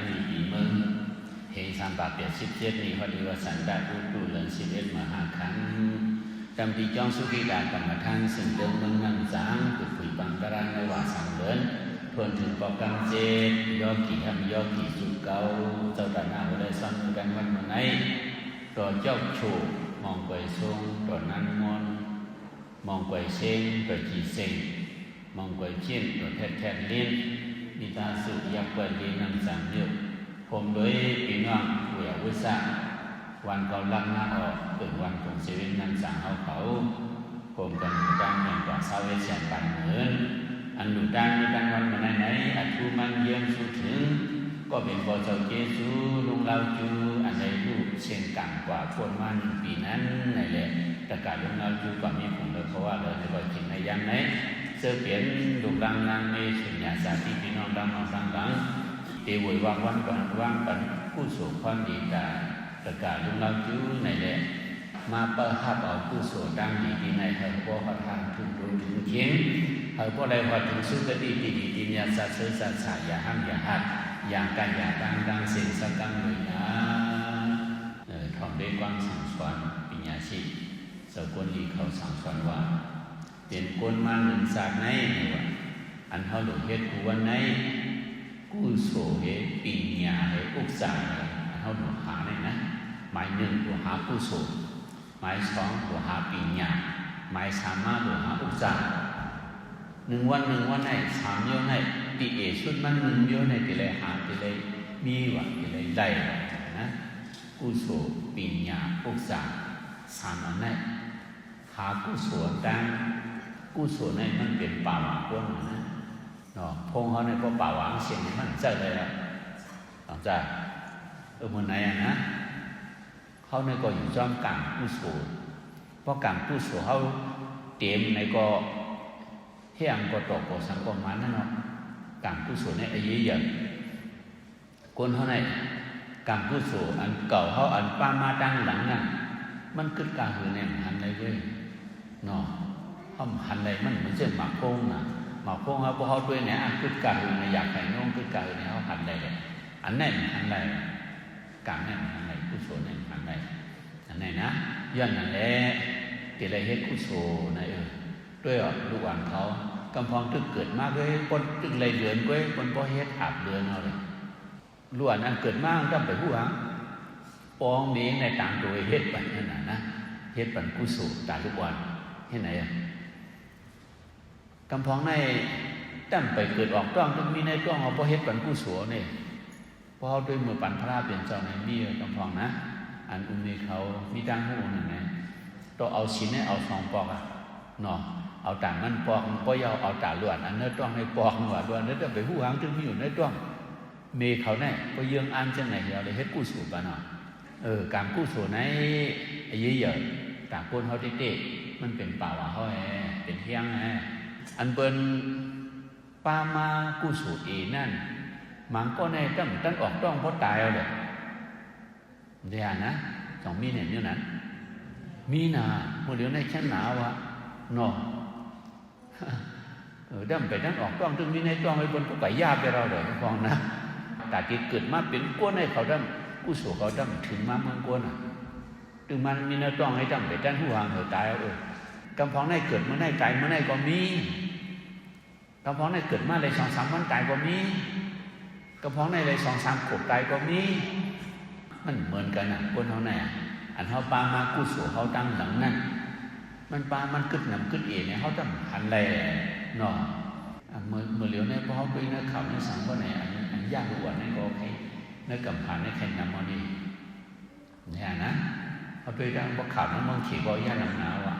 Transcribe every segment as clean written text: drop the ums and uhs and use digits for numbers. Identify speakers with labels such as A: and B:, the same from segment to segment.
A: มีปีเมืองเฮง387นี้พอดีว่าสันดาอุตุเลิน11มหาคันจำที่จ้องสุขิดากรรมฐานสิ่งเดิมเมืองนั่งจางปุดผุยบังกระในว่าสังเดินทวนถึงปอกกังเจดยอกี่ทำยอกี่สุดเก่าเจ้าตาหน้าเลยซ้ำกันวันไหนตัวเจ้าโฉกมองไกวทรงตัวนั้นมอนมองไกวเซ็งตัวจีเซ็งมองไกวเชี่ยนตัวแทนลิ้นมีตาสุยักไกวลิ้นนำสามเยอะผมโดยปีน้องเวียวิสาวันเขาลังหน้าออกเปิดวันของเซเว่นนั่งสั่งเขาผมกันดังเหมือนกว่าเสาเวเสียนปันเหมือนอันดุดันวันมาไหนอันทูมันเยี่ยมสู้ถึงก็เป็นบ่อเจ้าเจสูลุงเล่าจูอันใดลูกเชียงกังกว่าคนมันปีนั้นนั่นแหละแต่การลุงเล่าจูก็มีผลเลยเพราะว่าเราในบ่อกินในยันไหนเสื้อเปลี่ยนดุดังนางเมชุนยาสาธิพี่น้องดังน้องดังเตวยว่างวันก่อนว่างปันผู้สูงความดีตาแต่การลุงเล่าจูนั่นแหละมาเปิดหับเอาผู้สูงดังดีที่ในเธอบ่ขอทางถึงรู้ถึงเขียงเธอบ่ได้ว่าถึงสุขดีดีญาสัตว์เสือสัตว์สายอย่าห้ามอย่าหัดอย่างการอย่าดังสิ่งสักกังเลยนะทองได้กว้างสั่งสอนปัญญาชีสกุลดีเขาสั่งสอนว่าเป็นคนมาหนึ่งศาสตร์ไหนว่าอันเขาหลุดเฮ็ดกูวันไหนกูโสเฮปัญญาเฮอุกษาอันเขาหลุดหาไหนนะหมายหนึ่งตัวหากูโสหมายสองตัวหาปัญญาหมายสามมาตัวหาอุกษาหนึ่งวันไหนสามเยอะไหนปีเอชุดมันหนึ่งเยอะไหนตีเลยหาตีเลยมีวะตีเลยได้นะกุศลปัญญาอุกษาสามอันไหนหากุศลดังกุศลในมันเป็นป่าหวานก้นนะเนาะพงเขาในพวกป่าหวานเสียงมันเจอเลยละหลังจากมันไหนอ่ะนะเขาในก็อยู่จอมกลางกุศลเพราะกลางกุศลเขาเต็มในก็เฮียงก็ตกก็สังก็มันนั่นเนาะกรรมกุศลเนี่ยไอ้ยี่ใหญ่คนเขาในกรรมกุศลอันเก่าเขาอันป้ามาดังหลังนั่นมันขึ้นกลางหือเนี่ยหันเลยเว้ยเนาะเขาหันเลยมันเหมือนเจ้าหมากโค้งน่ะหมากโค้งเขาพอเขาด้วยเนี่ยขึ้นกลางหือเนี่ยอยากให้น้องขึ้นกลางหือเนี่ยเขาหันเลยอันไหนมันหันเลยกรรมเนี่ยมันหันเลยกุศลเนี่ยหันเลยอันไหนนะย้อนนั่นแหละที่ไรเฮ็ดกุศลนะด้วยลูกหลานเขากำพองตึกเกิดมากเลยคนตึกเลยเดือนเว้ยคนพ่อเฮ็ดอาบเดือนเอาเลยลูกหลานอันเกิดมากต้องไปผู้หางปองนี้ในต่างโดยเฮ็ดปันนั่นนะเฮ็ดปันกุศลตาลูกหลานเฮ็ดไหนอ่ะกำพองในตั้งไปเกิดออกต้องต้องมีในต้องเอาพ่อเฮ็ดปันกุศลเนี่ยพอเขาด้วยมือปันพระเป็นเจ้าในมีกำพองนะอันอุ้มในเขามีตั้งหูนั่นไงต้องเอาชิ้นให้เอาสองปอกอ่ะเนาะเอาต่างมันปอกมันก็ยาวเอาต่างล้วนอันนั้นต้องให้ปอกหน่วยล้วนนั้นต้องไปหูหางถึงมีอยู่ในต้องเมเขาเนี่ยก็ยื่อันจังไหนเราเลยเฮ็ดกู้สูบปะเนาะการกู้สูบในไอ้เยอะๆต่างคนเขาเด็กๆมันเป็นป่าว่าเขาเป็นเฮียงอันเป็นป้ามากู้สูบนั่นมันก็ในตั้งออกต้องเพราะตายเอาเลยเดี๋ยวนะสองมีเนี่ยนี่นั้นมีนาเมื่อเดี๋ยวในชั้นหนาวะเนาะดั้มไปดั้งออกต้องถึงมีในต้องไอ้บนก็ไก่ย่าไปเราเลยฟังนะแต่ที่เกิดมาเป็นก้นให้เขาดั้มกู้สูเขาดั้มถึงมาเมืองก้นถึงมันมีในต้องให้ดั้มไปดั้งหัวหางเหอตายเอากำพองในเกิดเมื่อในตายเมื่อในก็มีกำพองในเกิดมาเลย2-3 วันตายก็มีกำพองในเลย2-3 ขวบตายก็มีมันเหมือนกันนะคนเขาเนี่ยอันเขาปามากู้สูเขาตั้งหลังนั่นมันปลามันขึ้นหนำขึ้นเองเนี่ยเขาต้องหันแลเนาะเมื่อเหลียวในพอเขาไปในข่าวในสังว่าไหนอันยากกว่าในก็โอเคในกำผ่านในแข่งนำมันนี่เนี่ยนะเขาไปดังว่าข่าวนั้นมองขี่บอยย่าหนาวหนาวอ่ะ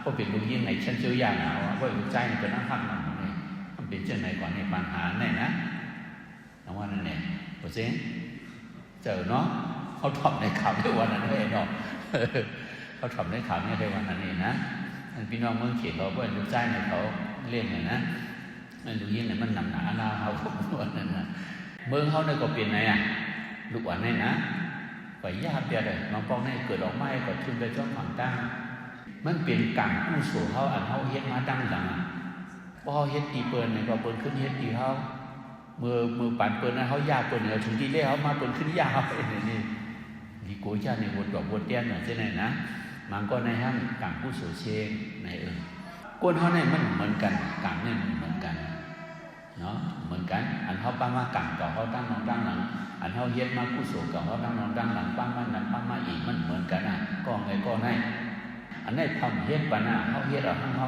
A: ก็เป็นลูกยิ่งไหนฉันเชื่อยาหนาวอ่ะว่าลูกใจมันเป็นน้ำพักน้ำนี่มันเป็นเช่นไหนก่อนในปัญหาแน่นะน้องว่านั่นเนี่ยโอเคเจอเนาะเขาตอบในข่าวด้วยวันนั้นเลยเนาะเขาทำได้ข่าวนี้ในวันนั้นเองนะพี่น้องเมืองเขียนเขาว่าลูกใจในเขาเล่นเลยนะมันดูยิ่งเนี่ยมันหนาหนาเขาพวกนั้นนะเมืองเขาเนี่ยก็เปลี่ยนไงอ่ะลูกวันนี่นะไปยากเดียวเลยน้องปองเนี่ยเกิดออกมาก็ขึ้นไปจ้องฝั่งตั้งมันเปลี่ยนกลางกู้สู่เขาอันเขาเฮ็ดมาตั้งหลังพอเฮ็ดตีเปิลเนี่ยก็เปิลขึ้นเฮ็ดตีเขา มือปั่นเปิ้นนะเขายาเปิ้นเอาถึงที่เล่เขามาเปิ้นขึ้นยาไปนี่ดีโกชาในวนดอกวนเตี้ยนน่ะใช่ไหมนะมันก็ในห้างกางผู้โสเชงในก้นเขาเนี่ยมันเหมือนกันกางเนี่ยมันเหมือนกันเนาะเหมือนกันอันเขาปั้มมากางกับเขาตั้งนองตั้งหลังอันเขาเย็ดมากุศลกับเขาตั้งนองตั้งหลังปั้มมาหนังปั้มมาอีกมันเหมือนกันนะก็ไงก็ในอันนี้ทำเฮ็ดปะนะเขาเฮ็ดเอาข้างเขา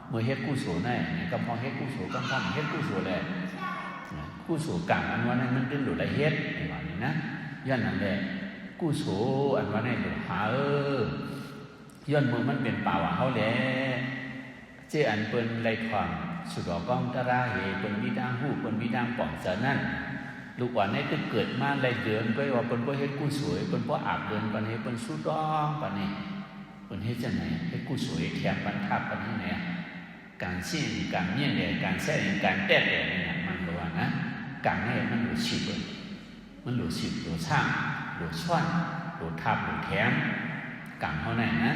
A: เมื่อเฮ็ดกุศลได้ก็พอเฮ็ดกุศลก็ทำเฮ็ดกุศลแหละกุศลกางอันว่านั้นมันดึงดูดละเฮ็ดอย่างนี้นะย้อนนั่นแหละกุศลอันว่านั้นดูหาย้อนมือมันเป็นป่าวเขาแหละเจอันเปิ้นไรความสุดอกองตราเหเปิ้นวิดางหู้เปิ้นวิดางป่องเสนั้นลูกว่าในก็เกิดมาไรเดือนก็ว่าเปิ้นบ่เฮ็ดกุศลเปิ้นบ่อาบเดือนปานนี้เปิ้นสุดองปานนี้เปิ้นเฮ็ดจังไหนเฮ็ดกุศลแถมบรรทับปานนี้แหละการสิ้นการเมี่ยงแหละการแซ่การแต้แหละนี่มันก็ว่านะการให้มันหลุดฉิบมันหลุดฉิบหลุดช่างหลุดช่อนหลุดทับหลุดแถมกางเขาไหนนะ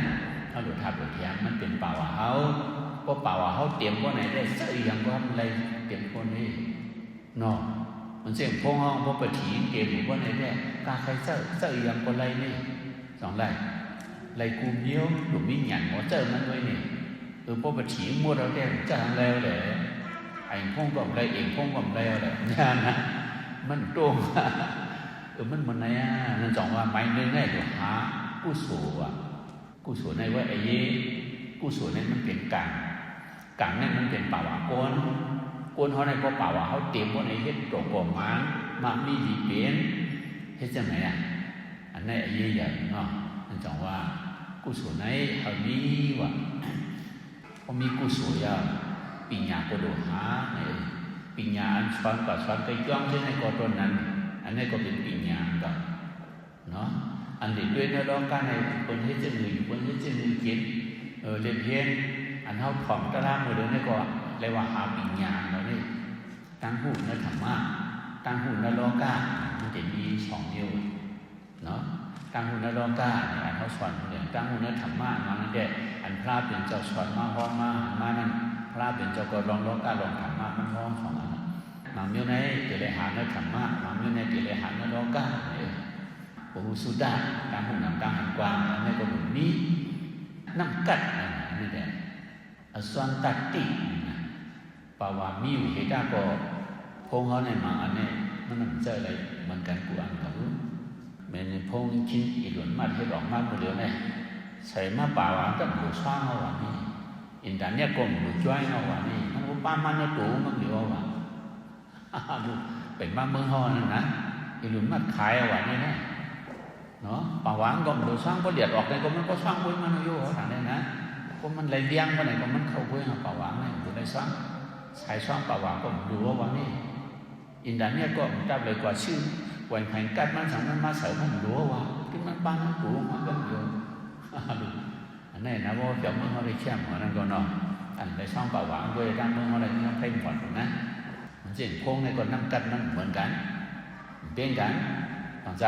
A: เขาหลุดทับหลุดแถมมันเป็นป่าวเขาเพราะป่าวเขาเตรียมว่าไหนได้เสื้ออย่างว่าอะไรเตรียมคนนี้เนาะมันเสียงพงห้องพวกปะถีเตรียมว่าไหนได้กาใครเสื้ออย่างคนไรนี่สองไรกูเยี่ยวหลุมมีหยันหัวเจอมันด้วยนี่พวกปะถีมัวเราแดงจะทำแล้วแหละไอ้พงกับไรเองพงกับไรแหละนี่นะมันโต้งมันมันไหนนั่นสองว่าไม่เนื้อแน่หรือหากุศลกุศลในว่าไอ้ยี่กุศลในมันเป็นกางเนี่ยมันเป็นป่าวโกนเขาในพอป่าวเขาเตรียมว่าในเฮ็ดตกกองมามีดีเปลี่ยนเฮ็ดจังไหนอันนี้ไอ้ยี่ใหญ่เนาะนั่นสองว่ากุศลในเขามีว่าพอมีกุศลยาปัญญาก็โดหาปัญญาอันซ้อนกับซ้อนไปย่อมใช่ไหมก็ต้นนั้นอันนี้ก็เป็นปัญญากับเนาะอันนี้ด้วยในร้องการในคนที่จะหนึ่งคนที่จะหนึ่งกินเรียนเพียนอันเขาถ่อมตะล่างมือเดินนี่ก็เรียกว่าหาปัญญาแล้วนี่ตั้งหูในธรรมะตั้งหูในร้องการมันจะมีสองเดียวเนาะตั้งหูในร้องการอันเขาสอนอย่างตั้งหูในธรรมะมานั่นแหละอันพระเป็นเจ้าสอนมาห้องมานั่นพระเป็นเจ้าก็ร้องการร้องธรรมะมันร้องสองอันมาเมื่อไหร่เจริญหาในธรรมะมาเมื่อไหร่เจริญหาในร้องการปุสุดาตั้งหูนำตั้งหันกวางอันนี้ก็หนุนนี้น้ำกัดนี่แหละอสวนตัดติปาวามีอยู่เหตุก็พงเขาในมาอันนี้มันนั่งเจออะไรมันกันกูอันเขาเมื่อพงชิ้นอีหลวนมาให้ดอกมาหมดเดียวเนี่ยใส่มาป่าวต้องหลุดช่างเขาวันนี้อินทานเนี่ยก็หลุดจ้อยเขาวันนี้มันก็ป้ามันเนี่ยตู่มันเดียวว่าเป็นมาเมืองเขานั่นนะอีหลวนมาขายเอาวันนี้นะเนาะป่าวางก็หลุดช่างก็เดือดออกเลยก็มันก็ช่างไว้มันอยู่เขาถามได้นะก็มันเลยเลี้ยงวันไหนก็มันเข้าไว้ป่าวางเนี่ยอยู่ในช่างใช้ช่างป่าวางก็ดูว่าวันนี้อินทานเนี่ยก็จับเลยกว่าชื่อวันแข่งกันมันสั่งมันมาเสริมมันดูว่าที่มันบ้านมันตู่มันก็อยู่อันนี้นะว่าจะมึงเขาได้แช่มหัวนั่นก็นอนอันได้ช่องป่าวางด้วยด้านมึงเขาได้เงี้ยเพ่งผ่อนนะมันเสียงโค้งในก็นั่งกันนั่นเหมือนกันเป็นกันต่างใจ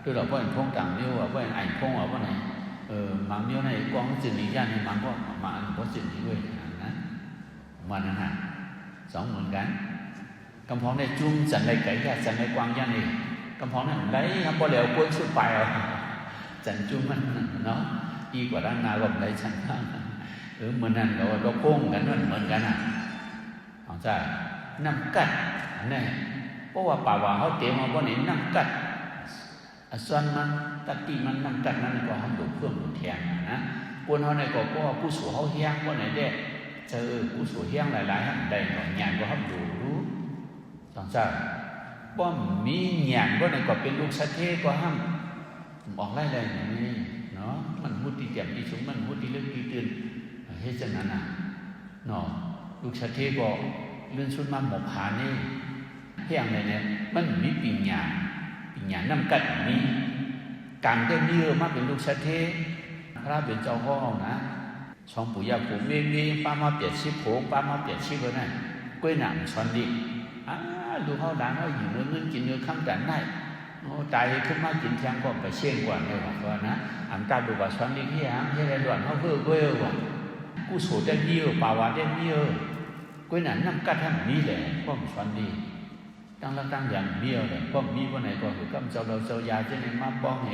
A: คือเราเป็นโค้งต่างนิ้วว่าเป็นไอ้โค้งว่าไหนบางนิ้วในกองจิตนิยามในบางก็มาอันก็จิตนิด้วยนะมันนะฮะสองเหมือนกันกำพองในจุ้งจันในไก่ยาจันในกวางย่านี่กำพองนั่นได้ครับพอเหลวก้นสุดไปเอาจันจุ้งมันเนาะดีกว่าด้านนาลมได้ชั้นข้างเหมือนนั่นเราโค้งกันนั่นเหมือนกันอ่ะของใจน้ำกัดนี่เพราะว่าป่าวเขาเตรียมมาว่านี่น้ำกัดส่วนมันตะกี้มันน้ำกัดนั่นก็ทำดูเพื่อหมุนแทงนะคนเขาในก็เพราะว่าผู้สูงเขาเฮี้ยงว่าไหนได้เจอผู้สูงเฮี้ยงหลายๆท่านใดหน่อยงานก็ทำดูรู้ต้องใจว่ามีงานว่าไหนก็เป็นลูกสะเทก็ห้ามบอกไล่เลยอย่างนี้เนาะมันมุดที่เจ็บที่สูงมันมุดที่เลือกที่ตื่นเฮ้ยจังนั้นน่ะเนาะลูกสะเทก็เลื่อนชุดมาหมกผานี่เฮี้ยงเลยเนี่ยมันมีปิญญาน้ำกัดนี้การได้เนื้อมาเป็นลูกสะเทพระเป็นเจ้าพ่อนะชองปู่ย่าปู่เมย์ป้ามาเปลี่ยนชีพโผป้ามาเปลี่ยนชีพเลยนะกล้วยหนามช้อนดิลูกเขาด่าเขาอยู่เนื้อกินเนื้อข้ามกันได้ตายขึ้นมากินแทงก็ไปเชี่ยงกว่าเนี่ยว่านะอันตาดูว่าช้อนดิที่หางที่ไรด่วนเขาเพื่อเพื่อว่ากูโสดได้เยอะป่าวว่าได้เยอะกล้วยหนามน้ำกัดทั้งนี้แหละก็ช้อนดิ ตั้งละตั้งอย่างเดียวเลยก็มีวันไหนก็คือกำเจ้าเราเจ้ายาเจ้าในมาป้องเห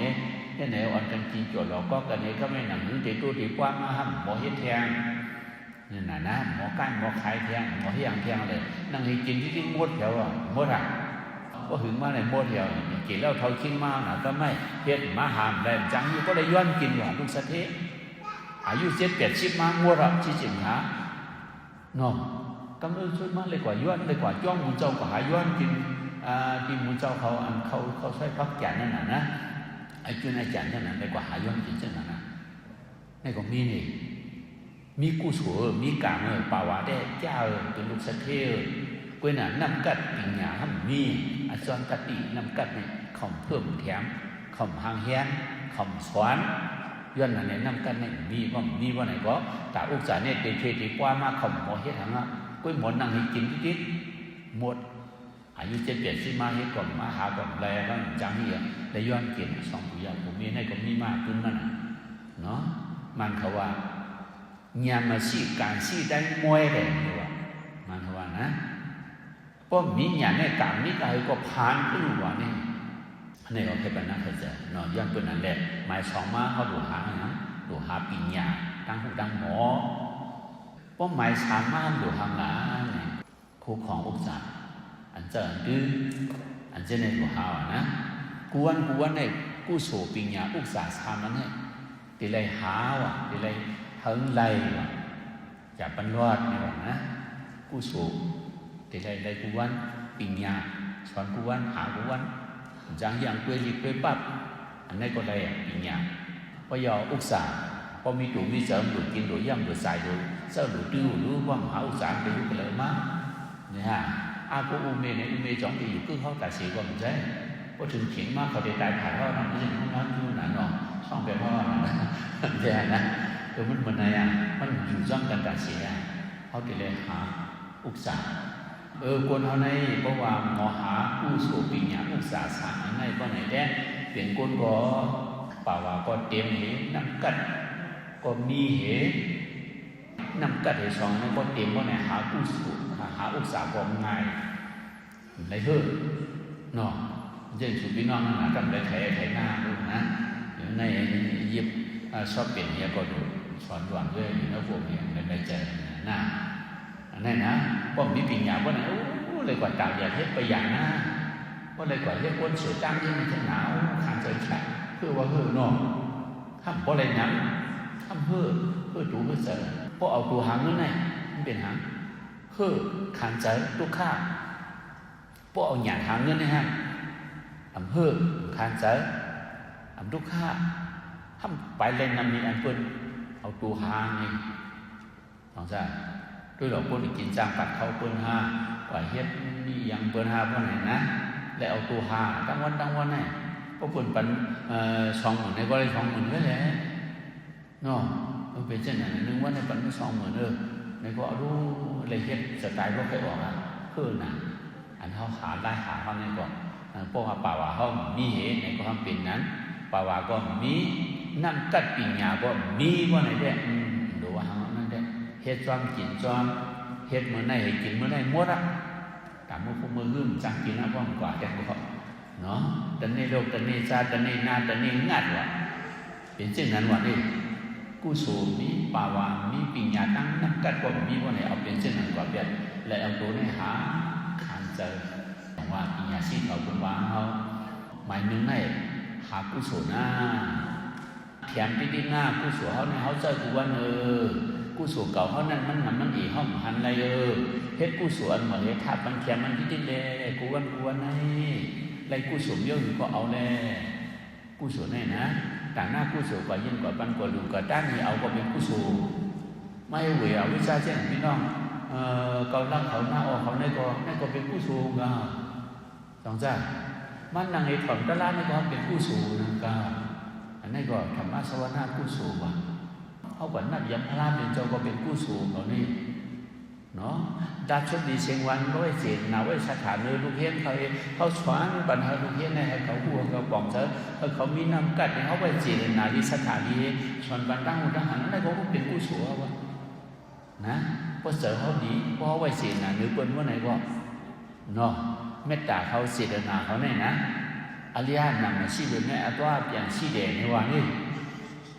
A: เจ้าไหนอ่อนกันกินจวดเราก็กันในก็ไม่หนังหรือตีตู้ตีกว้างมาห้ามหมอเฮ็ดแทงนี่นะหมอก้านหมอขายแทงหมอเฮียงแทงเลยนั่งให้กินที่มดเดียวมดอ่ะก็ถึงมาในมดเดียวกินแล้วเท่าชิ้นมากนะก็ไม่เฮ็ดมาหามแรงจังอยู่ก็เลยย้อนกินหวานลูกสะเทอายุ70-80มามดอ่ะที่จิ๋มหาเนาะกำลังช่วยมากเลยกว่าย้อนเลยกว่าจ้องมุนเจ้าก็หาย้อนกินที่มุนเจ้าเขาใช้พักแก่นั่นน่ะนะไอ้จุนไอ้แก่นั่นน่ะเลยกว่าหาย้อนกินเช่นนั้นนะในของมีนี่มีกุศลมีกามป่าวได้เจ้าเป็นลูกสะเทกวยน่ะนำกัดปิญญาห้ำมีอาจารย์กตินำกัดเนี่ยคำเพิ่มแถมคำหางแหนคำสอนย้อนนั่นเนี่ยนำกัดเนี่ยมีว่าไหนก็แต่อุกษาเนี่ยเตะเทติกว่ามาคำหมอเฮ็ดหังอ่ะก็หมดนั่งให้กินติดหมดอายุ70-80มาเฮ็ดก่อนมาหาก่อนแลบ้างจังเหี้ยได้ย้อนกินสองผู้ยาผมมีในก็มีมากขึ้นนั่นเนาะมันเขาว่าญามาสิการสิได้มวยเลยว่ามันเขาว่านะป้อมมีญาณในกามนี้ก็ให้ก็ผ่านขึ้นว่านี่อันนี้ก็แค่ปัญหาเข้าใจเนาะย้อนเป็นนั่นแหละหมายสองมาเขาดูหานะดูหาปิญญาตั้งหูตั้งหมอป้อมหมายสามมาดูหางหลาเนี่ยครูของอุกษาอันเจอดื้ออันเจในหัวหาวนะกวนในกู้โสปิญญาอุกษาสามนั้นเนี่ยตีไรหาว่ะตีไรเฮิงไรว่ะจะบรรลุนี่ว่ะนะกู้โสตีไรกวนปิญญาสอนกวนหากวนจังอย่างเกลีเกปั๊บอันนี้ก็ได้ปิญญาพอยออุกษาพอมีดูมีเสริมดูกินดูย่ำดูใส่ดูเสื้อดูดิ้วรู้ว่ามหาอุกษาไปรู้กันเลยมั้งเนี่ยฮะอากูอุเมเนี่ยอุเมจ่องที่อยู่คือเขาแต่เสียก็ไม่ใช่พอถึงเขียนมากเขาได้ตายผ่านเขาทำไม่ใช่ห้องน้ำที่หนาหนอช่องแบบว่าใช่นะแต่มันเหมือนอะไรอ่ะมันอยู่จ้องกันแต่เสียเขาจะเลยหาอุกษาคนเขาในเพราะว่าหมอหาผู้สูปิญญาอุกษาสารในเพราะไหนแดงเปลี่ยนคนก็ป่าวว่าก็เต็มเหน้ำกัดก็มีเหน้ำกัดเหสองนั่นก็เต็มเพราะไหนหาผู้สูหาอุกษาก็ง่ายไรเฮ้อเนาะเช่นสุดพี่น้องนั่นนะทำได้ไถหน้าดูนะอย่างในยิบชอบเปลี่ยนเนี่ยก็ดูสอนหวานด้วยนะพวกนี้ในใจหน้าอันนั้นนะป้อมมีปิญญาว่าไหนโอ้เลยกว่าตากอย่าเฮ็ดไปอย่างนะว่าเลยกว่าเฮ็ดคนเสือตั้งที่มันจะหนาวขันใจแฉะคือว่าเฮ้อเนาะทำเพราะอะไรนั้นทำเฮ้อดูเฮ้อเสือเพราะเอาตัวหางนั่นไงมันเป็นหางเฮ้อขันใจตุกข้าเพราะเอาหยาดหางเงินนะฮะทำเฮ้อขันใจทำตุกข้าทำไปเล่นนำมีอันเปิ้นเอาตัวหางนี่ลองซะด้วยหลอกคนกินจางปัดเขาเปิ้นห้าปล่อยเฮ็ดนี่ยังเปิ้นห้าเพราะไหนนะแล้วเอาตัวหาตั้งวันไหนเพราะเปิ้นปัน20,000ในก็ได้20,000ก็แหละเนาะมันเป็นเช่นนั้นนึงว่าในปันไม่20,000ในก็รู้เลยเฮ็ดสไตล์บ่เคยออกอ่ะคือน่ะอันเฮาหาได้หาเฮาในก่อนเพราะว่าป่าว่าเฮามีเหตุในความเป็นนั้นป่าว่าก็มีน้ำกัดปิญญาก็มีว่าไหนได้ดูว่าเฮานั่นได้เฮ็ดจอมกินจอมเฮ็ดมื้อไหนให้กินมื้อไหนหมดอ่ะตามพวกมือหึ่มจังกินนะบ่กว่าจังบ่เนาะแต่ในโลกแต่ในชาติแต่ในนาแต่ในงัดว่ะเป็นเช่นนั้นว่านี่กุศลมีป่าวามีปิญญาตั้งนักกัดก็มีว่าไหนเอาเป็นเช่นนั้นกว่าแบบและเอาตัวนี้หาขันเจอว่าปิญญาสิเอาเป็นวางเขาหมายนึงในหากุศลหน้าแถมที่หน้ากุศลเขาในเขาเจอกูว่ากุศลเก่าเขานั้นมันอีห้องหันอะไรเฮ็ดกุศลเหมือนเฮ็ดธาตุมันแข็งมันที่เลยกูวันไหนไรกุศลเยอะอยู่ก็เอาแน่กุศลแน่นะแต่หน้ากุศลกว่ายิ่งกว่าปันกว่าลุงกว่าด้านนี้เอาก็เป็นกุศลไม่เหวี่ยงวิชาเช่นพี่น้องเขาลักเขาหน้าออกเขาในก็เป็นกุศลก็สองจ้ามันนางไอ้ฝั่งตลาดนี่ก็เป็นกุศลนั่นก็อันนี้ก็ธรรมะสวนากุศลว่ะเอากว่านับยำพระเป็นเจ้าก็เป็นกุศลเหล่านี้เนาะดาชดดีเชียงวันก็ไว้เจตนาไว้สถานเลยลูกเฮียนเขาสอนบันเทิงลูกเฮียนให้เขาหัวเขาปองเถอะเขามีน้ำกัดเขาไว้เจตนาที่สถานีสอนบันตั้งหุ่นทหารนั่นก็เป็นกุศลวะนะเพราะเสือเขาดีเพราะไว้เจตนาหรือเปิ้นว่าไหนก็เนาะ เมตตาเขาเจตนาเขาเนี่ยนะอริยนำมาชีวิตเนี่ยตัวเปลี่ยนชีเดในวันนี้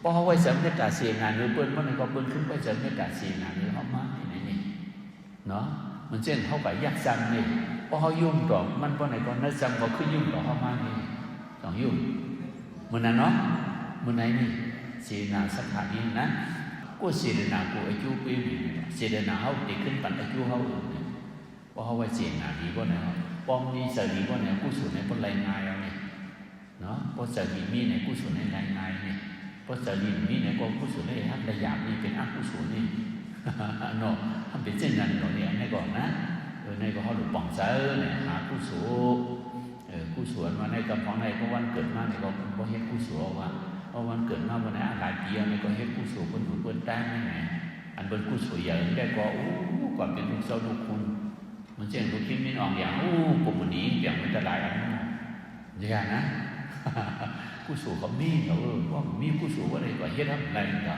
A: พอเขาไว้เสริมเมตตาเสียงานหรือเปิ้ลมันก็เปิ้ลขึ้นไปเสริมเมตตาเสียงานหรือเขามาในนี้เนาะมันเช่นเขาไปยักษ์จังนี่พอเขายุ่งต่อมันพอไหนก็นั่งจังก็ขึ้นยุ่งต่อเขามานี่ต้องยุ่งมันนั่นเนาะมันไหนนี่เสียนาสักขานี้นะกูเสียนากูอายุปีเสียนาเขาเด็กขึ้นปันอายุเขาพอเขาไว้เสียนาดีพอไหนป้องนี่เสรีพอไหนกูสูญในพอไรงายเอาเนี่ยเนาะพอเสรีมีในกูสูญในไรงายเนี่ยพอเสรีมีในก็กูสูญในฮักระยะนี่เป็นอักกูสูญนี่เนาะทำเป็นเช่นนั้นเนาะเนี่ยในก่อนนะในก็เขาหลุดป่องเจอเนี่ยหากูสูกูสวนมาในกำพองในเพราะวันเกิดมาในก็เพราะเฮ็ดกูสวนว่าเพราะวันเกิดมาวันไหนหลายปีในก็เฮ็ดกูสวนคนหนุนคนแต้ไม่ไหนอันเป็นกูสวนใหญ่ได้ก็ก่อนเป็นลูกเจ้าลูกคุณมันเช่นลูกคิดไม่ออกอย่างกลุ่มนี้เปลี่ยนเป็นตลายอันนั้นอย่างนะกูสวนเขามีว่ามีกูสวนว่าอะไรก็เฮ็ดทำอะไรก็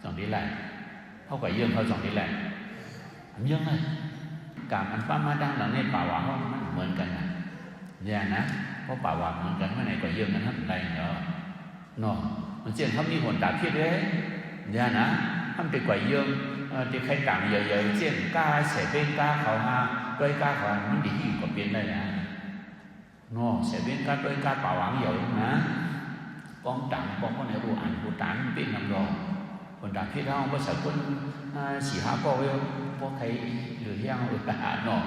A: สองที่แหละเขาก็เยื่อเขาสองที่แหละเยื่อไงการอันป้ามาดังหลังในป่าวเขาเหมือนกันนะเนี่ยนะเพราะป่าวเหมือนกันเมื่อไหร่ก็เยื่อกันทำอะไรเนาะเนาะมันเช่นเขามีหนตาพิษเลยเนี่ยนะทำไปกว่าเยื่อที่ใครต่างเยอะๆเช่นกล้าเสพเป็นกล้าเขาหาด้วยกล้าเขามันดีที่ก็เป็นได้นะเนาะเสพเป็นกล้าด้วยกล้าป่าวเยอะนะป้องต่างป้องคนไหนรู้อ่านรู้ต่างเป็นน้ำรองคนต่างที่เราภาษาคนสี่ห้าก็เว้ยพวกใครหรือยังเนาะ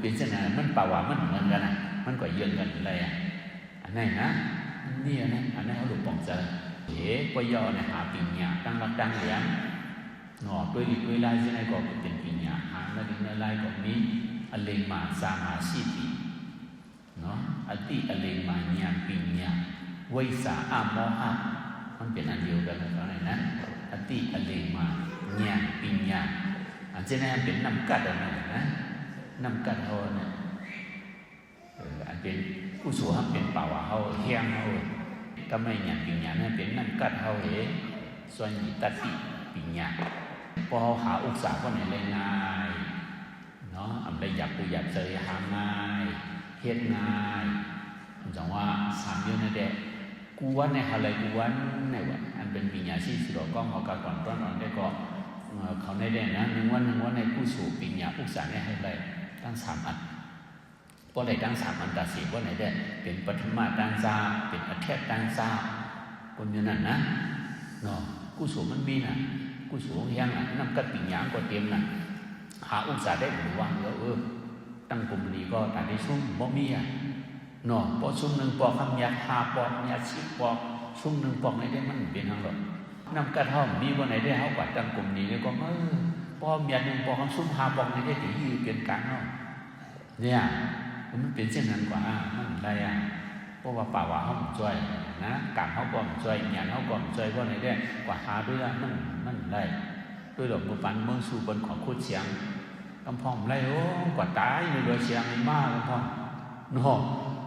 A: เป็นเช่นนั้นมันป่าวมันเหมือนกันนะมันก็เยื่อกันอะไรอันไหนนะนี่นะอันนั้นเขาหลุดป่องเจอก็ย่อเนี่ยหาปิญญาตั้งรักตั้งเหลี่ยมเนาะด้วยดีด้วยลายที่ไหนก็เป็นปิญญาหาในดินในลายก็มีอเลมาสามาสิติเนาะอติอเลมาญาปิญญาวิสาอะโมหะมันเป็นอันเดียวกันอะไรนะอติอเลมาญาปิญญาอันเช่นนั้นเป็นน้ำกัดอะไรนะน้ำกัดเขาเนี่ยอันเป็นผู้สูงเป็นป่าวเขาเฮียงเขาก็ไม่ญาปิญญาเนี่ยเป็นน้ำกัดเขาส่วนหิตติปิญญาพอหาอุตสาหก็ไหนเลยง่ายเนาะอันได้อยากกูอยากเจอหาง่ายเฮ็ดง่ายจังว่าสามเดือนนั่นแหละกูวันในอะไรกูวันในวันอันเป็นปิญญาที่สุดก็เขาการก่อนต้นอ่อนได้ก็เขาในได้นะหนึ่งวันในผู้สูปิญญาอุตสาหเนี่ยให้ไรตั้ง3 อันเพราะอะไรตั้ง3 อันตัดสินว่าไหนได้เป็นปฐมตั้งซาเป็นอัฏฐตั้งซาคนอย่างนั้นนะเนาะผู้สูมันมีนะกูสูงยังน้ำกัดปิญญาก็เตรียมนะหาอุตสาห์ได้หรือว่าตั้งกลุ่มนี้ก็แต่ได้ชุ่มบ่มีเนาะพอชุ่มหนึ่งปอกคำยาหาปอกยาชิบปอกชุ่มหนึ่งปอกไหนได้มันเป็นทั้งหมดน้ำกัดห้องมีวันไหนได้เขากว่าตั้งกลุ่มนี้แล้วก็ปอกยาหนึ่งปอกคำชุ่มหาปอกไหนได้ที่ยืดเป็นกลางเนาะเนี่ยมันเป็นเช่นนั้นกว่ามันได้เพราะว่าป่าวว่าเขาช่วยนะการเขาก็ช่วยญาณเขาก็ช่วยว่าไหนได้กว่าหาด้วยมันได้ด้วยหลวงปู่ปันเมืองสู่บนของโคตรเสียงกำพองไรกว่าตายในเรือเสียงมากกำพองเนาะ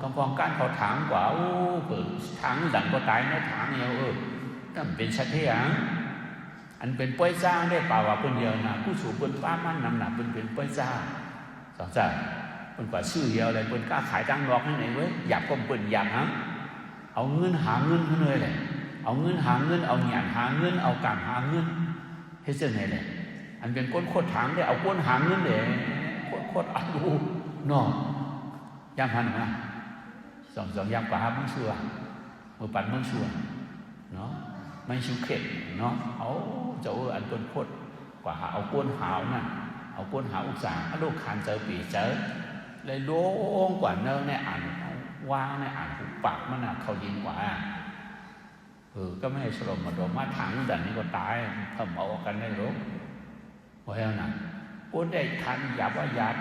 A: กำพองการเขาถางกว่าเปิดถางดังก็ตายในถางเดียวนั่นเป็นชัดเทียงอันเป็นป้อยจ้าได้ป่าวว่าเป็นเดียวนะผู้สู่บนป้ามันนำหนักเป็นป้อยจ้าสองจ้าเป็นกว่าชื่อเดียวเลยเป็นกล้าขายตั้งรอกให้ไหนเว้ยหยาบก็เป็นหยาบฮะเอาเงินหาเงินขึ้นเลยเลยเอาเงินหาเงินเอาหยาดหาเงินเอาการหาเงินให้เจ้าไหนเลยอันเป็นก้นโคตรถางได้เอาก้นหาเงินเลยโคตรเอาดูเนาะย่างพันนะสองย่างกว่ามึงชัวมือปั่นมึงชัวเนาะไม่ชิวเข็ดเนาะเอาเจ้าอันก้นโคตรกว่าเอาก้นหาวนั่นเอาก้นหาอุตสาหลูกคานเจอปีเจอเลยโล่งกว่าเนื้อเนี่ยอ่านว่างเนี่ยอ่านหุบปากมันน่ะเขายิงกว่าก็ไม่ให้สลบมาโดนมาถังดันนี้ก็ตายเพิ่มเอากันได้หรอกเพราะฉะนั้นคนได้ทันหยาบว่าหยาบ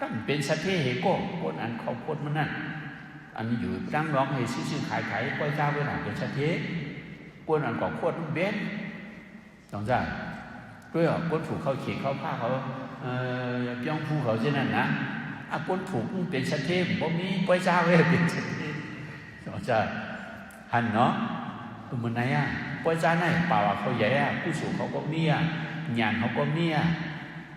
A: ตั้งเป็นสัตว์ที่เหตุคนอันเขาคนมันนั่นอันนี้อยู่ตั้งร้องให้ซื้อขายปล่อยเจ้าไปหนังเป็นสัตว์ที่คนอันก่อโคตรเบนต้องจ่ายด้วยคนถูกเขาเขียนเขาผ้าเขาย่องผู้เขาเช่นนั้นนะคนถูกเป็นสัตว์ที่ผมมีปล่อยเจ้าไว้เป็นสัตว์ที่ต้องจ่ายหันเนาะมันไหนปล่อยจ้าไหนป่าวเขาใหญ่ผู้สูงเขาก็มีหยาดเขาก็มี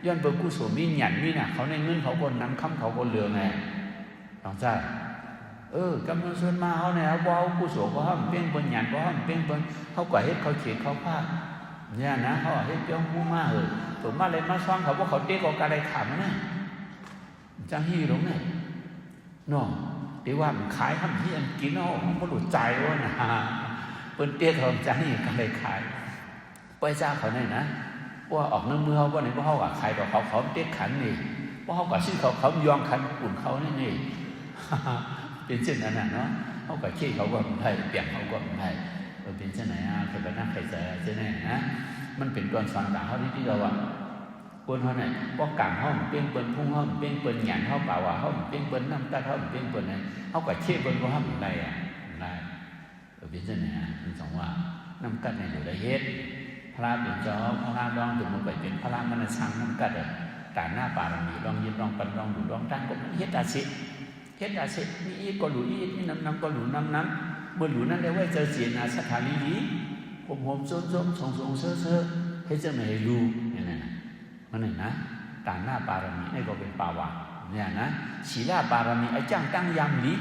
A: ย้อนเปิดผู้สูงมีหยาดมีน่ะเขาในเงินเขาก็นำคำเขาก็เหลือไง น้องจ้ากำลังส่วนมาเขาเนี่ยว่ากุศลก็ห้ามเป้งบนหยาดก็ห้ามเป้งบนเขาก่อเฮ็ดเขาเขียนเขาพลาดเนี่ยนะเขาเฮ็ดเจ้าหูมาตัวมาเลยมาซ้อมเขาว่าเขาเตี้ยกว่าการใดขำเนี่ยจังฮีหลงเนี่ยน้องเดี๋ยวว่ามันขายห้ามที่อันกินเอาเขาไม่รู้ใจว่านะเปิ้นเตี้ยเขาจังฮีการใดขายไปจ้าเขาเนี่ยนะว่าออกน้ำมือเขาว่าไหนว่าเขาขายต่อเขาเตี้ยขันนี่ว่าเขาก็ชื่อเขายองขันอุ่นเขานี่เป็นเช่นนั้นเนาะเขาก็ขี้เขาก็ไม่ได้เปลี่ยนเขาก็ไม่ได้เป็นเช่นไหนเคยไปนั่งใครเจอเช่นไหนนะมันเป็นตัวฟังต่างเขาที่เราว่าคนเขาเนี่ยป้องกันเขาเปลี่ยนเปิ้นพุ่งเขาเปลี่ยนเปิ้นหยันเขาเปล่าว่าเขาเปลี่ยนเปิ้นน้ำตาเขาเปลี่ยนเปิ้นเนี่ยเขาก็ขี้เปิ้นว่าเขาไม่ได้ได้เป็นเช่นไหนเป็นสองว่าน้ำกัดในอยู่ได้เฮ็ดพระเป็นเจ้าพระดองถึงมันไปเป็นพระมันช่างน้ำกัดแต่หน้าป่าเรามีลองยินลองปันลองดูลองตั้งก็เฮ็ดอาชีพเฮ็ดอาชีพนี่อีก็หลุยนี่น้ำก็หลุน้ำเมื่อหลุนั้นได้ไว้เจอเสียนาสถานีนี้ผมโซมส่งเซ่อให้เจ้าไม่ให้รู้นี่นะมันนี่นะแต่หน้าป่าเรามีนี่ก็เป็นป่าวะเนี่ยนะศีลาป่าเรามีไอ้จ้างตั้งยามนี้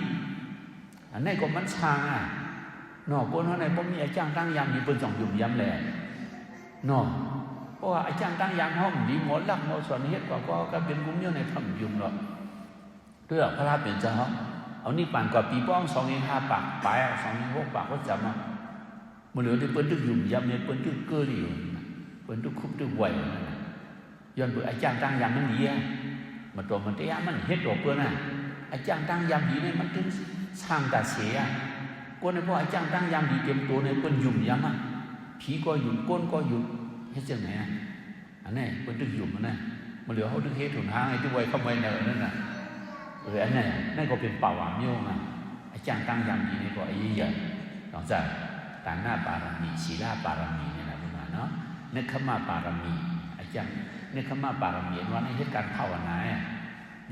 A: อันนี้ก็มันช่างนอกคนเขาในบ่มีไอ้จ้างตั้งยามนี้เป็นจ่องยุ่มย้ำแหล่นอกเพราะว่าไอ้จ้างตั้งยามห้องดีหมดลักหมดส่วนเฮ็ดก็เป็นกุ้งเยอะในทำยุ่มหรอกเรื่องพระราเป็นเจ้าเอานี่ปั่นกว่าปีป้อง2,500 ปากไป2,600 ปากก็จำมาเมื่อเหลือที่เปิ้นตึกยุ่มย้ำเนี่ยเปิ้นตึกเกลืออยู่เปิ้นตึกคุบตึกไหวย้อนเปิดไอ้จ้างตั้งยามมันดีมาตัวมันเตี้ยมันเฮ็ดตัวเปิ้นไอ้จ้างตั้งยามดีเนี่ยมันถึงสร้างตาเสียก้นในพวกไอ้จ้างตั้งยามดีเต็มตัวในเปิ้นยุ่มย้ำผีก็ยุ่มก้นก็ยุ่มเฮ็ดจังไหนอันนี้เปิ้นตึกยุ่มนะมาเหลือเขาตึกเฮ็ดถุนหางไอ้ตึกไว้เข้าไปเนอนั่นน่ะอันนี้นั่นก็เป็นป่าวามโยงไอ้จ้างตั้งยามดีนี่ก็ไอ้ยี่ใหญ่นอกจากฐานหน้าปารามีศีลาปารามีเนี่ยนะพี่มาเนาะเนคขมาปารามีไอ้จ้างเนคขมาปารามีว่าในเหตุการณ์ภาวนา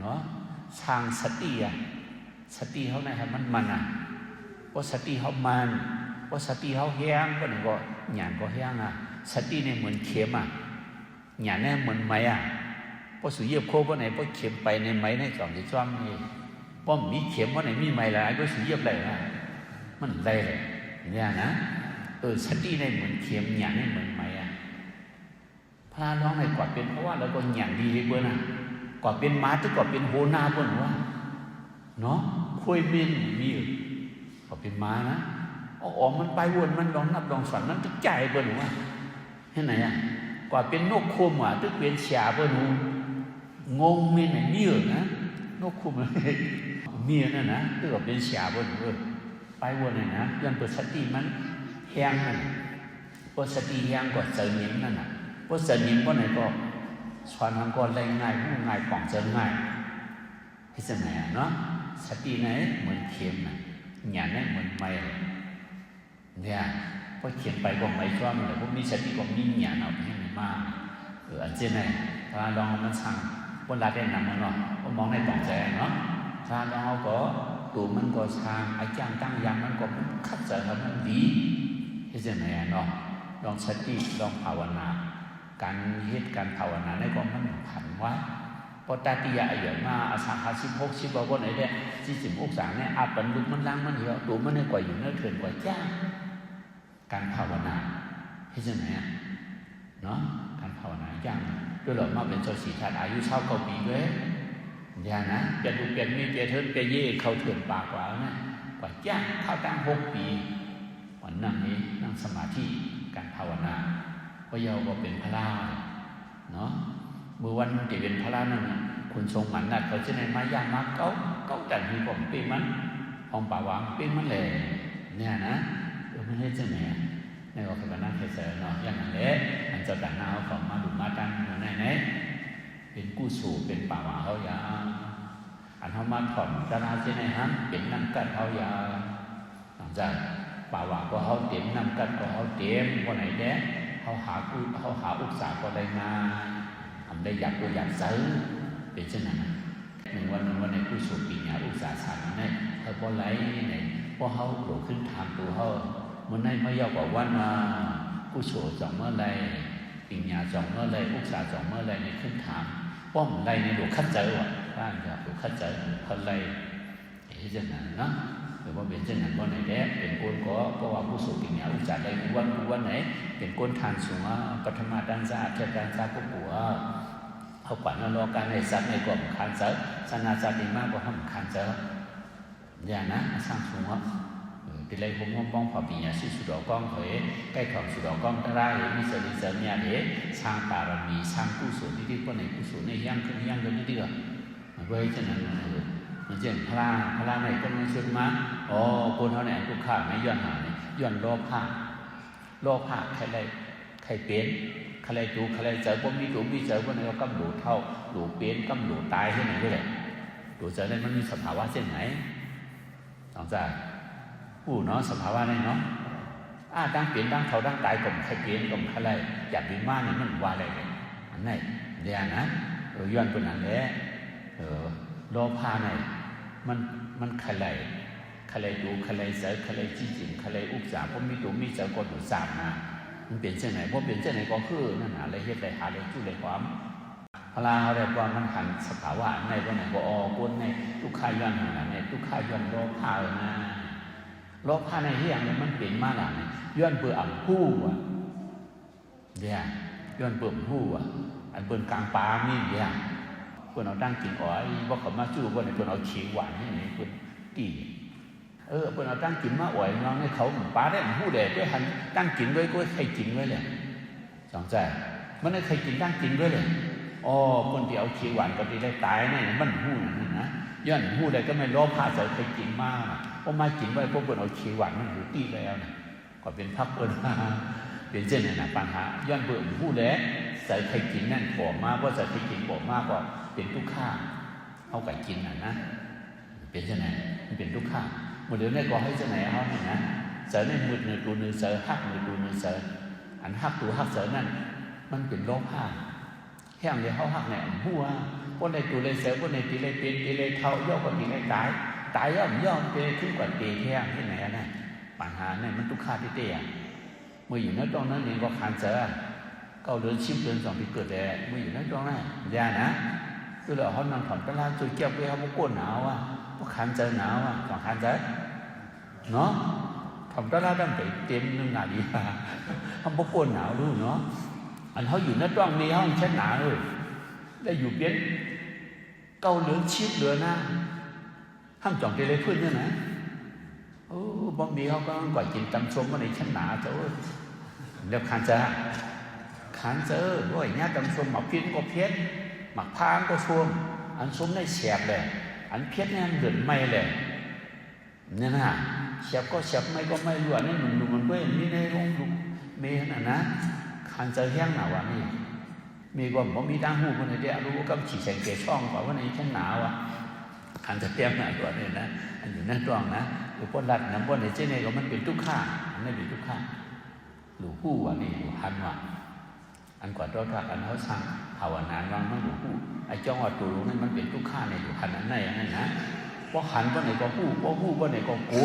A: เนาะสร้างสติสติเขาในมันว่าสติเขามันว่าสติเขาแห้งก็หนึ่งก็หยานก็แห้งสติเนี่ยเหมือนเข็มหยานเนี่ยเหมือนไม้พอสุเยียบโคเพราะไหนพอเข็มไปในไม้ในสองที่จ้อมนี่พอมีเข็มเพราะไหนมีไม้ละก็สุเยียบเลยมันได้เลยเนี่ยนะสติในเหมือนเข็มหยานในเหมือนไม้พระร้องในกอดเป็นเพราะว่าเราก็หยานดีเลยเพื่อนกอดเป็นม้าที่กอดเป็นโหนาเพื่อนว่าเนาะคุยมินมีกอดเป็นม้านะอ๋อมันไปวนมันลองนับลองฝันนั้นตึกใจเพื่อนว่าเห็นไหนกอดเป็นนกคุมตึกเป็นเสียเพื่อนงงมีไหนมีนะนกคุมมีนั่นนะตึกเป็นเสียเพื่อนไปวนเลยนะยันเปิดสติมันแห้งนั่นพอสติแห้งก็เจอเนียมนั่นพอเจอเนียมก็ไหนก็สอนมันก็ได้ง่ายผู้ง่ายของเจอง่ายที่สมัยเนาะสติไหนเหมือนเข็มหยาดไหนเหมือนไม้เนี่ยพอเขียนไปก็ไม่ชอบเลยพวกมีสติก็มีหยาดเอาที่ไหนมาอันเจนไหนถ้าลองมันสั่งคนละได้นำมันเนาะก็มองในปองใจเนาะถ้าลองเอาก็ตัวมันก็ช่างไอ้จ้างตั้งยามมันก็คัดใจมันดีที่จะไหนเนาะลองสติลองภาวนาการเฮ็ดการภาวนาในก็มันผันไว้พอตาติยะอย่างมาอาสา16 10บ่ไหนได้40องศาเนี่ยอาปันลุกมันล้างมันเหี่ยวตัวมันเนี่ยกว่าอยู่เนื้อเถื่อนกว่าจ้าการภาวนาที่จะไหนเนาะการภาวนาจ้างด้วยหลอกมาเป็นเจ้าสีธาตุอายุ9 ปีด้วยอย่างนะจะดูเปลี่ยนมีเปลี่ยนเถิดเปลี่ยนเย่เขาเถื่อนปากกว่านะกว่าจ้าเข้าตั้ง6 ปีวันนั่งนี้นั่งสมาธิการภาวนาพระเยาว์ก็เป็นพระราเนาะเมื่อวันที่เป็นพระรานั่นคุณทรงหมันนัดเขาจะในไม้ย่างมาเก้าแต่มีผมเป็นมันห้องป่าวางเป็นมันเลยเนี่ยนะไม่ให้เจ้าแม่ในว่าเป็นนักเทศน์เนาะอย่างนั้นแหละอันจะแต่งหน้าเขาของมาดูมาตั้งไหนเป็นกู้สู่เป็นป่าวางเขาอย่าอันเขามาถอนดาราเจ้าไหนฮะเป็นน้ำกัดเขาอย่าหลังจากป่าวางก็เขาเต็มน้ำกัดก็เขาเต็มวันไหนแดงเขาหาอุตสาหก็ได้มาทำได้อยากตัวอยากซื้อเป็นเช่นนั้นหนึ่งวันในผู้สูบปีญาอุตสาหสารนั่นเขาพอไหลไหนพอเขาโผล่ขึ้นทางตัวเขามันได้ไม่ยากกว่าวันมาผู้สูบจ่องเมื่อไรปีญาจ่องเมื่อไรอุตสาหจ่องเมื่อไรในขึ้นทางป้อมไรในหลวงคัดเจอว่ะบ้านจะหลวงคัดเจอคนไร เช่นนั้นเนาะหรือว่าเป็นเช่นนั้นวันไหนแดดเป็นก้นก็เพราะว่าผู้สูงกินยาอุจจาระวันไหนเป็นก้นทานสูงปฐมดันซาเจริญซาก็ปัวเขาขวัญนรกการในสัตว์ในกลุ่มคันเซอร์สนาสัตว์ดีมากกว่าห้องคันเซอร์อย่างนั้นสร้างสูงทีไรผมมองพอปีนี้สุดอกล้องเผยใกล้ของสุดอกล้องตราเห็นมิสริเสมียเดสร้างบารมีสร้างกุศลที่คนในกุศลในย่างขึ้นนี่เดียวเว้ยฉะนั้นมันเช่นพระในต้นมันชุดมาคนเขาเนี่ยทุกข้าไม่ย้อนหาเนี่ยย้อนโลภะใครเป็นใครดูใครเจอบ่มีเจอบ่ในก็กำหลูเท่าหลูเป็นกำหลูตายที่ไหนก็เลยหลูเจอในมันมีสภาวะเช่นไหนต่างจากผู้เนาะสภาวะไหนเนาะดังเปลี่ยนดังเท่าดังตายก่มใครเปลี่ยนก่มใครไรอยากมีมากนี่มันว่าอะไรกันอันไหนเดี๋ยวนะย้อนเป็นอันแหละโลภะไหนมันใครดูใครเจอใครจี้จิ๋งใครอุกจาเพราะมีเจอก็ดูสามนะมันเปลี่ยนเช่นไหนเพราะเปลี่ยนเช่นไหนก็คือนั่นอะไรเหตุอะไรหาอะไรจุดอะไรความพลาอะไรว่ามันหันสภาวะในวันไหนก็คนในทุกข้าย้อนหาในทุกข้าย้อนโลภะนะโลภะในที่อย่างนี้มันเปลี่ยนมาหลังย้อนเบื่ออ่ำผู้เนี่ยย้อนเบื่อผู้อันเบื่อกลางปลามีเนี่ยคนเอาตั้งกินอ้อยว่าเขามาจู้ว่าในคนเอาขี้หวานนี่ในคนตีคนเอาตั้งกินมาอ้อยน้องให้เขาปลาได้ผู้เด็ดด้วยหันตั้งกินด้วยก็ใครกินด้วยเลยสองใจมันไม่เคยกินตั้งกินด้วยเลยคนที่เอาขี้หวานก็ที่ได้ตายเนี่ยมันหู้นะย้อนหู้ได้ก็ไม่โลภะจะเคยกินมากเพราะมากินไว้พวกคนเอาขี้หวานมันหูตีแล้วนะก็เป็นพักเปิดเป็นเช่นนั้นนะปัญหาย้อนเบื่อหู้แล้วใส่ใครกินนั่นปวดมากว่าใส่ใครกินปวดมากก็เป็นทุกข้าเอาไก่กินนะเป็นเช่นนั้นมันเป็นทุกข้าเมื่อเดี๋ยวนี้ก็ให้เช่นไหนเขาเนี่ยนะเสือในมือเนื้อตัวเนื้อเสือหักเนื้อตัวเนื้อเสืออันหักตัวหักเสือนั่นมันเป็นโลภะแห้งเลยเขาหักเนี่ยหัวพวกในตัวเลยเสือพวกในตีเลยเป็นตีเลยเท่าย่อก็ตีเลยตายย่อมเตะขึ้นกว่าเตะแห้งที่ไหนนะปัญหาเนี่ยมันทุกข้าที่เตะเมื่ออยู่ในตรงนั้นเองก็ขันเสือก็เดินชิบเดินสองปีเกิดแต่เมื่ออยู่ในตรงนั้นยานะคือเราเขานอนผ่อนตลาดจุดเกี่ยวไปเขาพวกก้นหนาวพวกขันเจอหนาวสองขันเจอเนาะทำตลาดดั้งไปเต็มนึงหนาดีเขาพวกก้นหนาวรู้เนาะอันเขาอยู่ในตรงนี้เขาเช่นหนาเลยได้อยู่เบี้ยเกาเหลืองชิบเหลือหน้าห้ามจ่องเตเลยพื้นเนี่ยนะบางทีเขาก็ก่อยกินตำส้มมาในชั้นหนาเจ้าเรียกขันเจอด้วยเนี้ยตำส้มหมักเพี้ยนก็เพี้ยนหมักพางก็ช่วงอันส้มได้แฉบเลยอันเพี้ยนเนี่ยเดือดไม่เลยเนี่ยนะแฉบก็แฉบไม่ก็ไม่รู้อันนี้หนุ่มมันด้วยนี่ในโรงลุกเมย์น่ะนะขันเจอแห้งหนาวนี่มีก็บอกมีดังหูคนไหนเดียวรู้ก็ฉีดแสงเกช่องกว่าว่าในชั้นหนาวขันจะเตรียมหน่อยตัวนี้นะอันอยู่นั่นตรงนะหรือพวกรัดน้ำพวกในเจเน่ก็มันเป็นทุกข้าอันนี้เป็นทุกข้าหรือผู้นี่อยู่หันอันกว่าเราถ้าอันเขาสั่งภาวนานวางมันหลวงปู่ไอ้จ้องว่าตัวรู้นี่มันเป็นทุกข้าในอยู่ขันนั้นในนั่นนะเพราะขันว่าไหนก็ผู้เพราะผู้ว่าไหนก็กู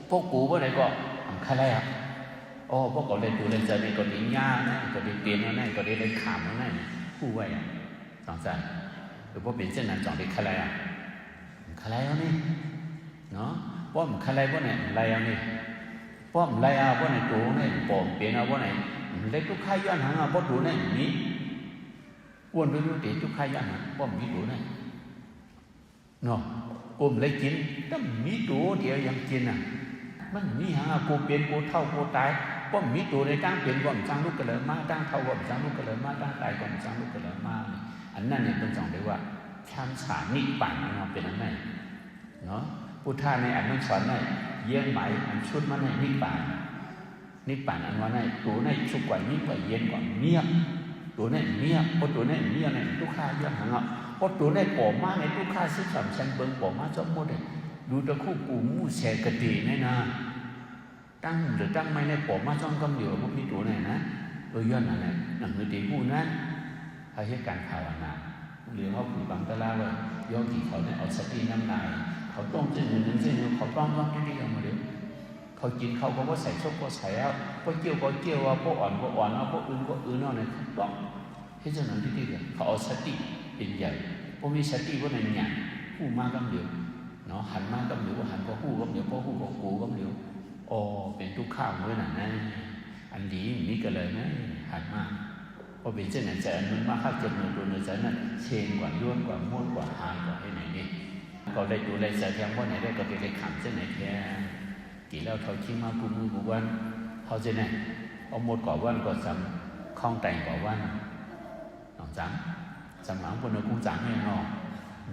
A: พวกกูว่าไหนก็ใครอ่ะพวกก็เล่นตัวเล่นใจนี่ก็ดิ้งย่านะก็ดิ้งเปลี่ยนนั่นก็ดิ้งเล่นขามนั่นผู้ไว้อ่ะสองใจหรือพวกเป็นเช่นนั้นสองเด็กใครอ่ะใครเอานี่เนาะเพราะใครว่าไหนอะไรเอานี่เพราะอะไรเอาว่าไหนตัวนี่ปมเปลี่ยนเอาว่าไหนเล็กทุกข้าย้อนหางเพราะดูนี่มีอ้วนไปดูตีทุกข้าย้อนหางเพราะมีดูนี่เนาะกลมเลยกินแต่มีตัวเดียวยังกินมันมีหางกูเปลี่ยนกูเท่ากูตายเพราะมีตัวในตั้งเปลี่ยนก่อนสร้างลูกกระเลยมาตั้งเท่าก่อนสร้างลูกกระเลยมาตั้งตายก่อนสร้างลูกกระเลยมาอันนั้นเนี่ยเป็นสองเรียกว่าชั้นสานิปั่นเนาะเป็นอันนั้นเนาะพุทธะในอันนั้นสอนในเยี่ยงไหมอันชุดมันในนิปั่นอันว่าในตัวในชุกกว่านี้กว่าเย็นกว่าเมียตัวในเมียเพราะตัวในเมียในทุกข้าเยอะหางเพราะตัวในปอมาในทุกข้าสิบสามชั้นเบิ้งปอมาจอมหมดเลยดูตะคู่กูมู่แชกติในนาตั้งหรือตั้งไม่ในปอมาจอมกำเดียวมันมีตัวไหนนะโดยย้อนอะไรหนังมือตีผู้นั้นเขาให้การภาวนาหรือเขาผูกบังตะลาว่าโยมที่เขาเนี่ยเอาสติน้ำลายเขาต้มเส้นหนึ่งเส้นหนึ่งเขาต้มที่เอามาเดี๋ยวเขากินเขาก็ว่าใส่ซุปก็ใส่เอาพวกเกี่ยวก็เกี่ยวพวกอ่อนก็อ่อนพวกอื่นก็อื่นเอาเนี่ยต้องให้เจ้าหน้าที่ดีเลยเขาเอาสติเป็นใหญ่พวกมีสติว่าในหยาผู้มากกำเดียวเนาะหันมาก ดี๋ยวพอหูของกูก็เดี๋ยวอ๋อเป็นทุกข้าวเมื่อนั้นนะอันดีนี่ก็เลยนะหันมาพอเป็นเช่นนั้นใจมันมาข้าเจ็บเงินตัวเนื้อใจนั้นเชงกว่าย้วนกว่าม้วนกว่าหายกว่าให้ไหนนี่ก็ได้ดูได้ใจแทงว่าไหนได้ก็ไปได้ขำเช่นไหนแทงกี่แล้วเขาชิมมากูมือกูวันเขาเช่นไหนเอาหมดกว่าวันก็ซ้ำคล้องแต่งกว่าวันน้องจังสำหรับคนเราคุ้งจังไม่นอน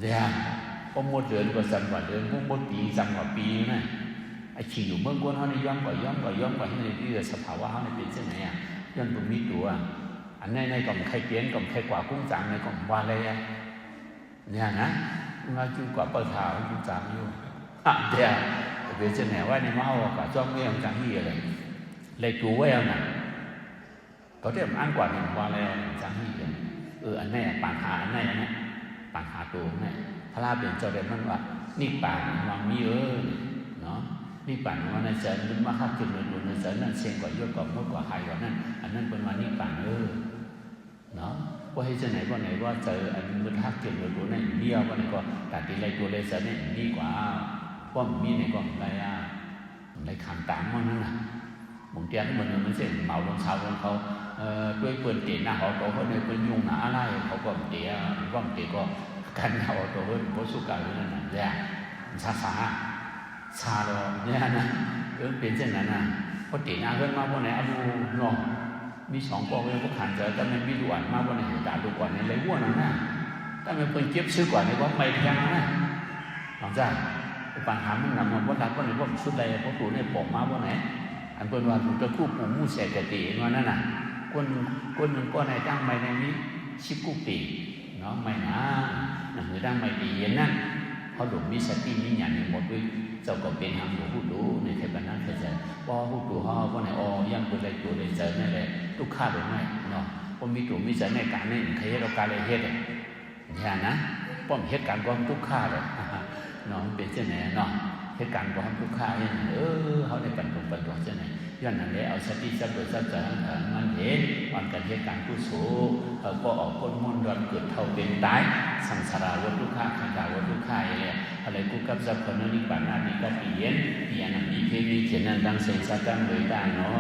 A: เดี๋ยวเอาหมดเดือนก็ซ้ำกว่าเดือนพวกหมดปีซ้ำกว่าปีนะไอ้ขี่อยู่เมืองก้นเขาในย้อมกว่าที่ในที่สภาวะเขาในเป็นเช่นไหนอ่ะย้อนตรงนี้ตัวอันในกล่องใครเปลี่ยนกล่องใครกว่ากุ้งจังในกล่องว่าอะไรอ่ะเนี่ยนะมาจูกว่าเปิดเท้ากุ้งจังอยู่เดี๋ยวเป็นเช่นไหนว่าในมาเอากว่าจ้องไม่ยอมจังที่อะไรเลยจูไว้เอาหนักก็ได้อ่านกว่าเห็นว่าอะไรจังที่เลยอันนี้ปัญหาอันนี้นะปัญหาตัวนี่พระราเปลี่ยนเจ้าเด่นมันว่านี่ป่านมันมีเนาะนี่ป่านว่าในใจมันมาคับกินดูในใจนั่นเชียงกว่าเยอะกว่ามากกว่าหายกว่านั้นอันนั้นเป็นว่านี่ป่านเนาะว่าให้จะไหนว่าเจออันมันคับกินดูในเดียวว่าไหนก็แต่ตีไรตัวไรใจนี่ดีกว่าว่ามีในกล่องไรในขันตามมันนั่นน่ะบางทีมันเช่นเหมาลงเช้าลงเขาด้วยเปิดเตะหน้าเขาโตเขาเนี่ยเป็นยุงหนาอะไรเขาก็เตะว่างเตะก็กันเขาโตเขาเพราะสุกาเลยนั่นน่ะเนี่ยชาเลยเนี่ยนะเป็นเช่นนั้นนะพอเตะหน้าเพื่อนมาวันไหนเอาดูเนาะมีสองกองเลยพวกขันเจอแต่ไม่มีด่วนมาวันไหนด่าดูก่อนในไรวัวนั่นนะแต่ไม่เพิ่งเก็บซื้อก่อนในว่าไม่แพงนะหลังจากปัญหามันนำมาวันหลังวันไหนว่าสุดใดเพราะตัวเนี่ยปอกมาวันไหนอันเป็นว่ามันจะคู่ปู่มู่เสกตีว่านั่นน่ะคนหนึ่งก็ในตั้งไม่ในนี้ชิบกุปีเนาะไม่นะหนังสือตั้งไม่ตีเย็นนั่นเขาหลงมีสติมีอย่างหมดด้วยเจ้าก็เป็นทางหลวงพูดดูในเทปนั้นเคยเจอว่าพูดดูเขาว่าไหนยังเป็นอะไรตัวเลยเจอนั่นแหละทุกข้าหรือไม่เนาะพอมีตัวมีใจในการนี่ใครให้เราการเลยเฮ็ดอย่างนะป้อมเหตุการณ์ก็ทุกข้าเลยเนาะเป็นเช่นไหนเนาะเหตุการณ์ความทุกข์ข้าเนี่ยเขาได้บรรลุเช่นไหนย้อนนั่นเลยเอาสติสัพเพสัจจะมันเห็นวันกันเหตุการณ์ผู้สูเขาก็ออกพ้นมนต์ดอนเกิดเท่าเป็นตายสังสารวัฏทุกข้าขันธาวัฏทุกข้าเลยอะไรกูกับสัพพะนิปานานิกัปปิเย็นที่อันนั้นมีเพมีเขียนนั้นดังเสกสัจจังเลยได้เนาะ